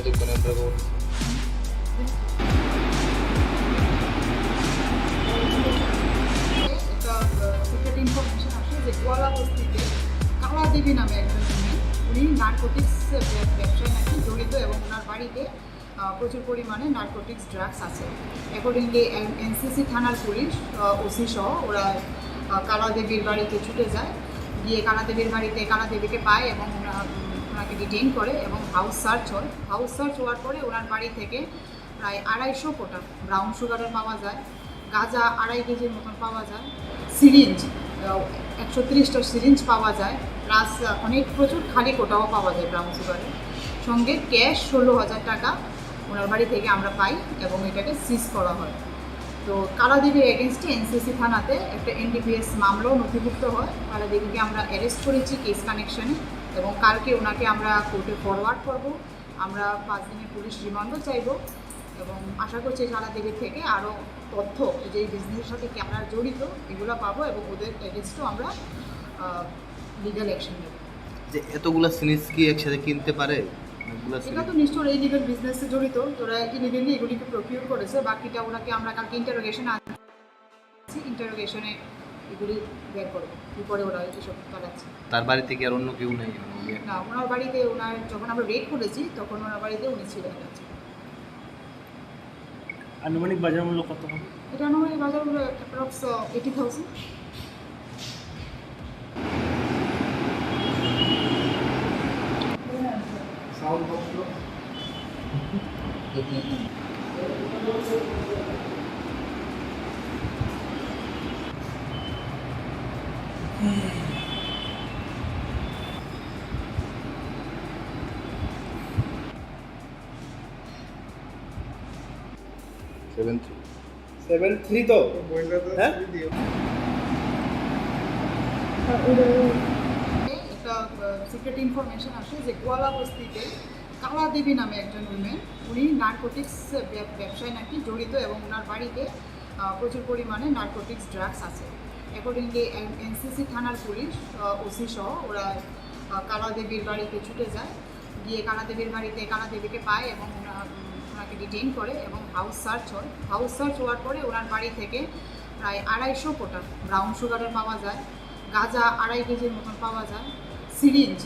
দোকানে আমরা একটা সিক্রেট ইনফরমেশন আসে যে গোয়ালা বস্তিতে কালা দেবী নামে একজন উনি নার্কোটিক্স ব্যবসায় নাকি জড়িত এবং ওনার বাড়িতে প্রচুর পরিমাণে নার্কোটিক্স ড্রাগস আছে। অ্যাকর্ডিংলি এনসিসি থানার পুলিশ ওসি সহ ওরা কালা দেবীর বাড়িতে ছুটে যায়, গিয়ে কালা দেবীর বাড়িতে কালা দেবীকে পায় এবং ওনাকে ডিটেইন করে এবং হাউস সার্চ হয়। হাউস সার্চ হওয়ার পরে ওনার বাড়ি থেকে প্রায় 250 কোটা ব্রাউন সুগারের পাওয়া যায়, গাঁজা 2.5 কেজির মতন পাওয়া যায়, সিরিঞ্জ 130টা সিরিঞ্জ পাওয়া যায়, প্লাস অনেক প্রচুর খালি কোটাও পাওয়া যায় ব্রাউন সুগারের সঙ্গে। ক্যাশ 16,000 টাকা ওনার বাড়ি থেকে আমরা পাই এবং এটাকে সিজ করা হয়। তো কালাদেবীর এগেনস্টে এনসিসি থানাতে একটা এনডিপিএস মামলাও নথিভুক্ত হয়। কালাদেবীকে আমরা অ্যারেস্ট করেছি কেস কানেকশনে এবং কালকে ওনাকে আমরা কোর্টে ফরওয়ার্ড করব। আমরা 5 দিনের পুলিশ রিমান্ডও চাইব এবং আশা করছি কালাদেবীর থেকে আরও তথ্য যে এই বিজনেসের সাথে আমরা জড়িত এগুলো পাবো এবং ওদের এগেনস্টও আমরা লিগাল অ্যাকশন নেব। যে এতগুলা জিনিস কি একসাথে কিনতে পারে? এটা তো নিশ্চয়ই ইলিগাল বিজনেসে জড়িত, তোরা ইলিগালি এগুলিকে প্রকিউর করেছে। বাকিটা ওনাকে আমরা কালকে ইন্টারোগেশনে আনছি, ইন্টারোগেশনে এগুলি বের করবো কী করে ওরা এসব চালাচ্ছে। তার বাড়ি থেকে আর অন্য কেউ নেই? না, ওনার বাড়িতে ওনার যখন আমরা রেড করেছি তখন ওনার বাড়িতে উনি ছিলেন। আনুমানিক বাজার মূল্য কত হবে? এটা আনুমানিক বাজার মূল্য অ্যাপ্রক্স 80,000। সাউন্ড বক্স 73 তো হ্যাঁ? একটা সিক্রেট ইনফরমেশন আসে যে গোয়ালা বস্তিতে কালা দেবী নামে একজন উইমেন, উনি নার্কোটিক্স ব্যবসায় নাকি জড়িত এবং ওনার বাড়িতে প্রচুর পরিমাণে নার্কোটিক্স ড্রাগস আছে। অ্যাকর্ডিংলি এনসিসি থানার পুলিশ ওসি সহ ওরা কালা দেবীর বাড়িতে ছুটে যায়, গিয়ে কালা দেবীর বাড়িতে কালা দেবীকে পায় এবং ওনাকে ডিটেইন করে এবং হাউস সার্চ হয়। হাউস সার্চ হওয়ার পরে ওনার বাড়ি থেকে প্রায় 250 কোটা ব্রাউন সুগারের পাওয়া যায়, গাঁজা 2.5 কেজির মতন পাওয়া যায়, সিরিঞ্জ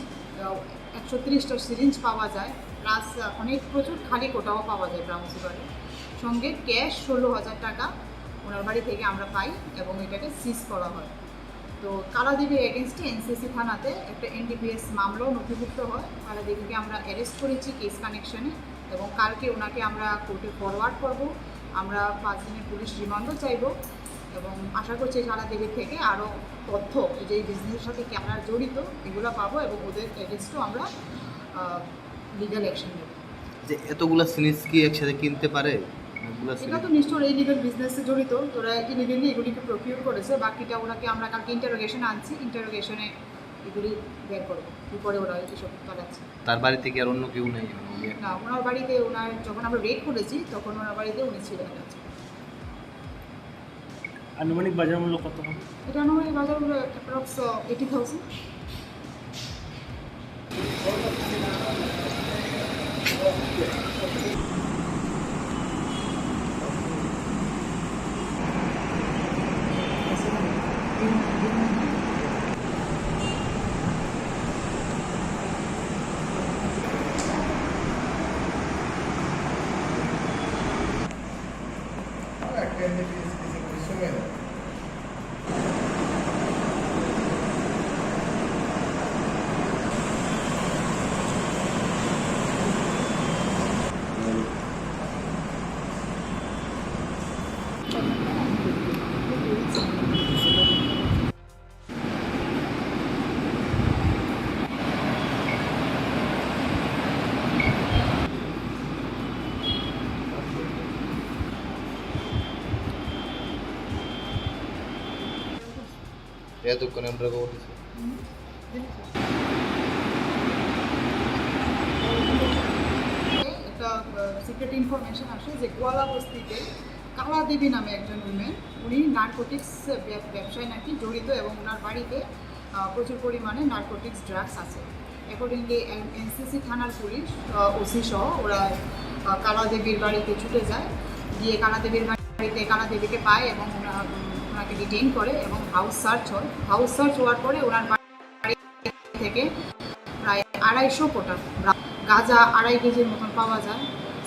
130টা সিরিঞ্জ পাওয়া যায়, প্লাস অনেক প্রচুর খালি কোটাও পাওয়া যায় ব্রাউন সুগারের সঙ্গে। ক্যাশ 16,000 টাকা ওনার বাড়ি থেকে আমরা পাই এবং এটাকে সিজ করা হয়। তো কালাদেবীর এগেনস্টে এনসিসি থানাতে একটা এনডিপিএস মামলাও নথিভুক্ত হয়। কালাদেবীকে আমরা অ্যারেস্ট করেছি কেস কানেকশনে এবং কালকে ওনাকে আমরা কোর্টে ফরওয়ার্ড করব। আমরা 5 দিনের পুলিশ রিমান্ডও চাইব এবং আশা করছি কালাদেবীর থেকে আরও তথ্য যে এই বিজনেসের সাথে আমরা জড়িত এগুলো পাবো এবং ওদের এগেনস্টও আমরা লিগাল অ্যাকশন নেব। যে এতগুলা জিনিস কি একসাথে কিনতে পারে? এটা তো নিশ্চয়ই ইলিগাল বিজনেসে জড়িত, তোরা ইলিগালি এগুলিকে প্রকিউর করেছে। বাকিটা ওনাকে আমরা কালকে ইন্টারোগেশনে আনছি, ইন্টারোগেশনে এগুলি বের করবো কী করে ওরা এসব চালাচ্ছে। তার বাড়ি থেকে আর অন্য কেউ নেই? না, ওনার বাড়িতে ওনার যখন আমরা রেড করেছি তখন ওনার বাড়িতে উনি ছিলেন। আনুমানিক বাজার মূল্য কত হবে? এটা আনুমানিক বাজার মূল্য অ্যাপ্রক্স 80,000। দোকানে আমরা একটা সিক্রেট ইনফরমেশন আসে যে গোয়ালা বস্তিতে কালা দেবী নামে একজন উইমেন, উনি নার্কোটিক্স ব্যবসায় নাকি জড়িত এবং ওনার বাড়িতে প্রচুর পরিমাণে নার্কোটিক্স ড্রাগস আছে। অ্যাকর্ডিংলি এনসিসি থানার পুলিশ ওসি সহ ওরা কালাদেবীর বাড়িতে ছুটে যায়, গিয়ে কালাদেবীর বাড়িতে কালাদেবীকে পায় এবং ওনাকে ডিটেইন করে এবং হাউস সার্চ হয়। হাউস সার্চ হওয়ার পরে ওনার বাড়ি থেকে প্রায় 250 কোটা গাঁজা 2.5 কেজির মতন পাওয়া যায়,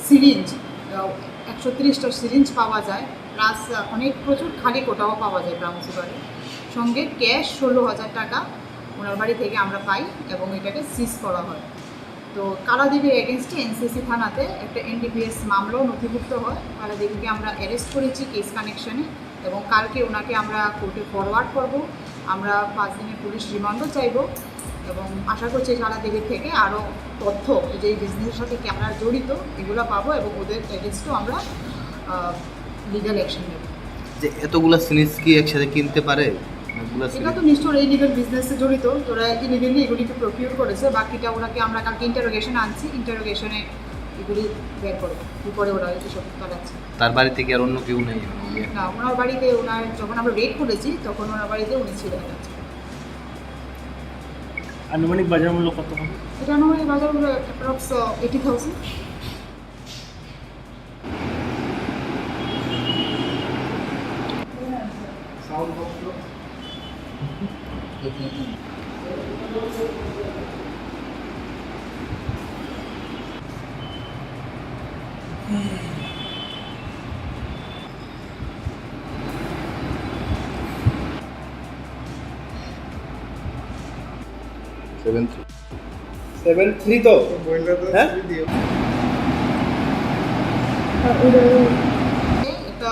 সিরিঞ্জ 130টা সিরিঞ্জ পাওয়া যায়, প্লাস অনেক প্রচুর খালি কোটাও পাওয়া যায় ব্রাউন সুগারের সঙ্গে। ক্যাশ 16,000 টাকা ওনার বাড়ি থেকে আমরা পাই এবং এটাকে সিজ করা হয়। তো কালাদেবীর এগেনস্টে এনসিসি থানাতে একটা এনডিপিএস মামলাও নথিভুক্ত হয়। কালাদেবীকে আমরা অ্যারেস্ট করেছি কেস কানেকশনে এবং কালকে ওনাকে আমরা কোর্টে ফরওয়ার্ড করব। আমরা 5 দিনের পুলিশ রিমান্ডও চাইব এবং আশা করছি কালাদেবীর থেকে আরও তথ্য যে এই বিজনেসের সাথে ক্যামেরা জড়িত এগুলো পাবো এবং ওদের এগেনস্টও আমরা লিগ্যাল অ্যাকশন নেব। যে এতগুলা জিনিস কি একসাথে কিনতে পারে? এটা তো নিশ্চয়ই ইলিগাল বিজনেসে জড়িত, তোরা ইলিগালি এগুলিকে প্রকিউর করেছে। বাকিটা ওনাকে আমরা কালকে ইন্টারোগেশন আনছি, ইন্টারোগেশনে এগুলি বের করবো কী করে ওরা এসব চালাচ্ছে। তার বাড়ি থেকে আর অন্য কেউ নেই? না, ওনার বাড়িতে ওনার যখন আমরা রেড করেছি তখন ওনার বাড়িতে উনি ছিলেন। আনুমানিক বাজার মূল্য কত হবে? এটা আনুমানিক বাজার অ্যাপ্রক্স 80,000। সেভেন থ্রি তো হ্যাঁ একটা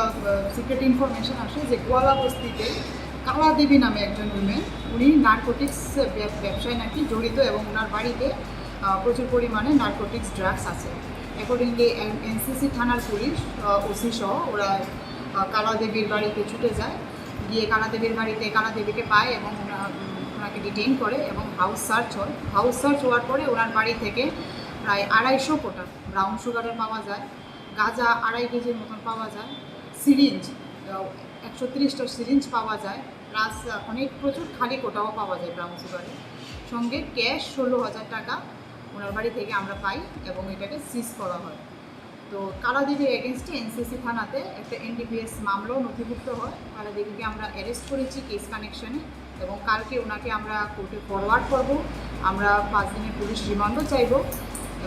সিক্রেট ইনফরমেশন আসে যে গোয়ালা বস্তিতে কালাদেবী নামে একজন উইমেন, উনি নার্কোটিক্স ব্যবসায় নাকি জড়িত এবং ওনার বাড়িতে প্রচুর পরিমাণে নার্কোটিক্স ড্রাগস আছে। অ্যাকর্ডিংলি এনসিসি থানার পুলিশ ওসি সহ ওরা কালাদেবীর বাড়িতে ছুটে যায়, গিয়ে কালাদেবীর বাড়িতে কালাদেবীকে পায় এবং ওনাকে ডিটেইন করে এবং হাউস সার্চ হয়। হাউস সার্চ হওয়ার পরে ওনার বাড়ি থেকে প্রায় 250 কোটা ব্রাউন সুগারের পাওয়া যায়, গাঁজা 2.5 কেজির মতন পাওয়া যায়, সিরিঞ্জ 130টা সিরিঞ্জ পাওয়া যায়, প্লাস অনেক প্রচুর খালি কোটাও পাওয়া যায় ব্রাউন সুগারের সঙ্গে। ক্যাশ 16,000 টাকা ওনার বাড়ি থেকে আমরা পাই এবং এটাকে সিজ করা হয়। তো কালাদেবীর এগেনস্টে এনসিসি থানাতে একটা এনডিপিএস মামলাও নথিভুক্ত হয়। কালাদেবীকে আমরা অ্যারেস্ট করেছি কেস কানেকশনে এবং কালকে ওনাকে আমরা কোর্টে ফরওয়ার্ড করব। আমরা 5 দিনের পুলিশ রিমান্ডও চাইব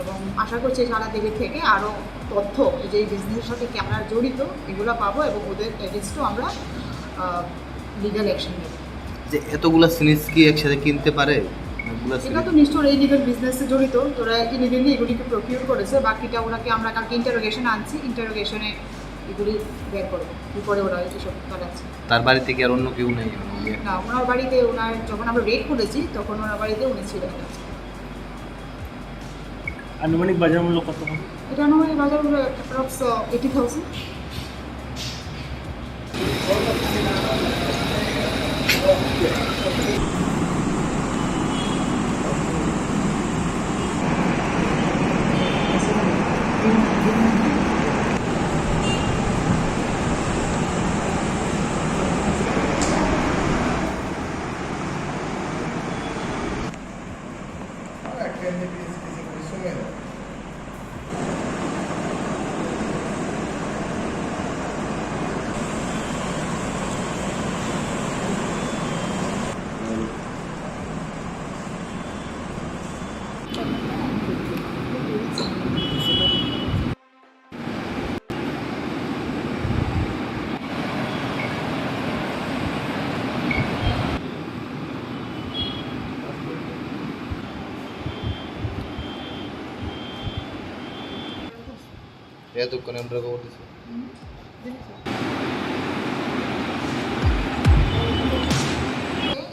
এবং আশা করছি কালাদেবীর থেকে আরও তথ্য যে এই বিজনেসের সাথে ক্যামেরা জড়িত এগুলো পাবো এবং ওদের এগেনস্টও আমরা লিগ্যাল অ্যাকশন নেব। যে এতগুলা জিনিস কি একসাথে কিনতে পারে? এটা তো নিশ্চয়ই ইলিগাল বিজনেসে জড়িত, তোরা ইলিগালি এগুলিকে প্রকিউর করেছে। বাকিটা ওনাকে আমরা কালকে ইন্টারোগেশন আনছি, ইন্টারোগেশনে এগুলি বের করবো কী করে ওরা এসব চালাচ্ছে। তার বাড়ি থেকে আর অন্য কেউ নেই? না, ওনার বাড়িতে ওনার যখন আমরা রেড করেছি তখন ওনার বাড়িতে উনি ছিলেন। আনুমানিক বাজার মূল্য কত হবে? এটা আনুমানিক বাজার অ্যাপ্রক্স 80,000। এতক্ষণ আমরা করতেছি।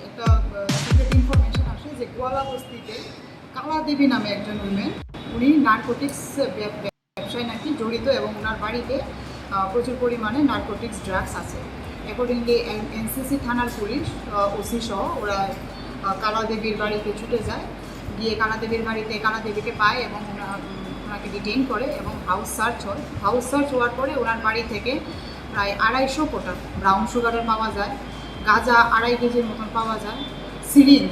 একটা সিক্রেট ইনফরমেশন আসে যে গোয়ালা বস্তিতে কালাদেবী নামে একজন উইমেন, উনি নার্কোটিক্স ব্যবসায় নাকি জড়িত এবং ওনার বাড়িতে প্রচুর পরিমাণে নার্কোটিক্স ড্রাগস আছে। অ্যাকর্ডিংলি এনসিসি থানার পুলিশ ওসি সহ ওরা কালাদেবীর বাড়িতে ছুটে যায়, গিয়ে কালাদেবীর বাড়িতে কালাদেবীকে পায় এবং ওনাকে ডিটেইন করে এবং হাউস সার্চ হয়। হাউস সার্চ হওয়ার পরে ওনার বাড়ি থেকে প্রায় 250 কোটা ব্রাউন সুগারের পাওয়া যায়, গাঁজা 2.5 কেজির মতন পাওয়া যায়, সিরিঞ্জ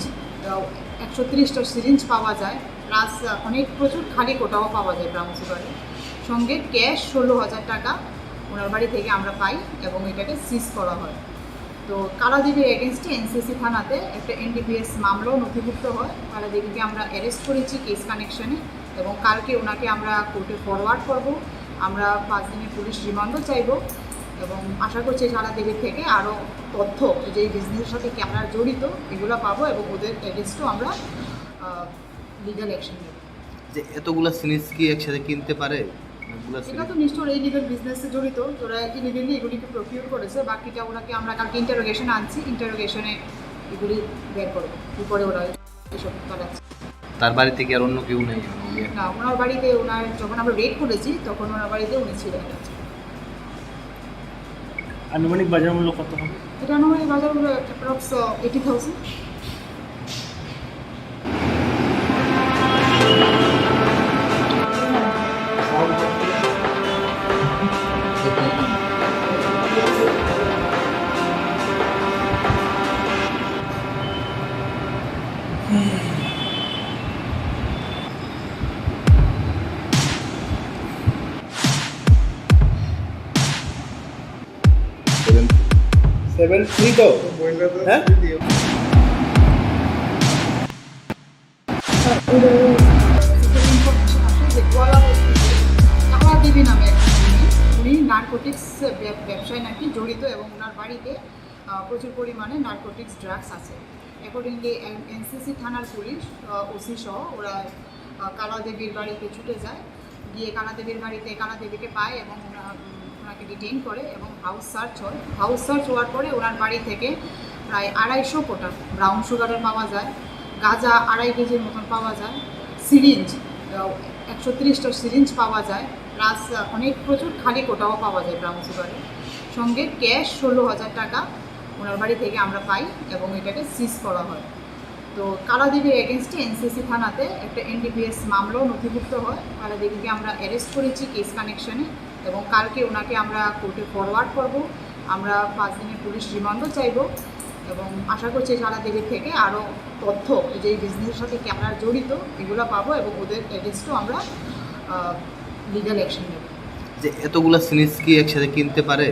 130টা সিরিঞ্জ পাওয়া যায়, প্লাস অনেক প্রচুর খালি কোটাও পাওয়া যায় ব্রাউন সুগারে। সঙ্গে ক্যাশ 16,000 টাকা ওনার বাড়ি থেকে আমরা পাই এবং এটাকে সিজ করা হয়। তো কালাদেবীর এগেনস্টে এনসিসি থানাতে একটা এনডিপিএস মামলাও নথিভুক্ত হয়। কালাদেবীকে আমরা অ্যারেস্ট করেছি কেস কানেকশনে এবং কালকে ওনাকে আমরা কোর্টে ফরওয়ার্ড করব। আমরা 5 দিনের পুলিশ রিমান্ডও চাইব এবং আশা করছি কালাদেবীর থেকে আরও তথ্য যে এই বিজনেসের সাথে ক্যামেরা জড়িত এগুলো পাবো এবং ওদের এগেনস্টও আমরা লিগাল অ্যাকশন নেব। যে এতগুলা জিনিস কি একসাথে কিনতে পারে? এটা তো নিশ্চয়ই ইলিগাল বিজনেসে জড়িত, তোরা ইলিগালি এগুলিকে প্রকিউর করেছে। বাকিটা ওনাকে আমরা কালকে ইন্টারোগেশনে আনছি, ইন্টারোগেশনে এগুলি বের করবো এরপরে ওরা এসব চালাচ্ছে। তার বাড়ি থেকে আর অন্য কেউ নেই? না, ওনার বাড়িতে ওনার যখন আমরা রেড করেছি তখন ওনার বাড়িতে উনি ছিলেন। আনুমানিক বাজার মূল্য কত হবে? এটা নয় বাজার অ্যাপ্রক্স 80,000। সেভেন থ্রি তো হ্যাঁ ইনফরমেশন আসে যে গুয়ালা বস্তিতে কালাদেবী নামে একজন উনি নার্কোটিক্স ব্যবসায় নাকি জড়িত এবং ওনার বাড়িতে প্রচুর পরিমাণে নার্কোটিক্স ড্রাগস আছে। অ্যাকর্ডিংলি এনসিসি থানার পুলিশ ওসি সহ ওরা কালাদেবীর বাড়িতে ছুটে যায়, গিয়ে কালাদেবীর বাড়িতে কালাদেবীকে পায় এবং ওনাকে ডিটেইন করে এবং হাউস সার্চ হয়। হাউস সার্চ হওয়ার পরে ওনার বাড়ি থেকে প্রায় 250 কোটা ব্রাউন সুগারের পাওয়া যায়, গাঁজা 2.5 কেজির মতন পাওয়া যায়, সিরিঞ্জ 130টা সিরিঞ্জ পাওয়া যায়, প্লাস অনেক প্রচুর খালি কোটাও পাওয়া যায় ব্রাউন সুগারে। সঙ্গে ক্যাশ 16,000 টাকা ওনার বাড়ি থেকে আমরা পাই এবং এটাকে সিজ করা হয়। তো কালাদেবীর এগেনস্টে এনসিসি থানাতে একটা এনডিপিএস মামলাও নথিভুক্ত হয়। কালাদেবীকে আমরা অ্যারেস্ট করেছি কেস কানেকশনে এবং কালকে ওনাকে আমরা কোর্টে ফরওয়ার্ড করব। আমরা 5 দিনের পুলিশ রিমান্ডও চাইব এবং আশা করছি কালাদেবীর থেকে আরও তথ্য যে এই বিজনেসের সাথে ক্যামেরা জড়িত এগুলো পাবো এবং ওদের এগেনস্টও আমরা লিগাল অ্যাকশন নেব। যে এতগুলা জিনিস কি একসাথে কিনতে পারে?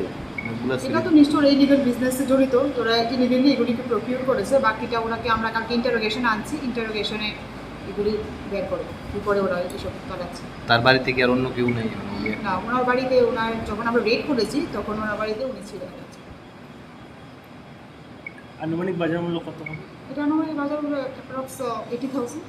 এটা তো নিশ্চয়ই ইলিগাল বিজনেসে জড়িত, তোরা ইলিগালি এগুলিকে প্রকিউর করেছে। বাকিটা ওনাকে আমরা কালকে ইন্টারোগেশনে আনছি, ইন্টারোগেশনে এগুলি বের করবো এরপরে ওরা এসব চালাচ্ছে। তার বাড়ি থেকে আর অন্য কেউ নেই? না, ওনার বাড়িতে ওনার যখন আমরা রেড করেছি তখন ওনার বাড়িতে উনি ছিলেন। আনুমানিক বাজার মূল্য কত হবে? এটা নয় বাজার অ্যাপ্রক্স 80,000।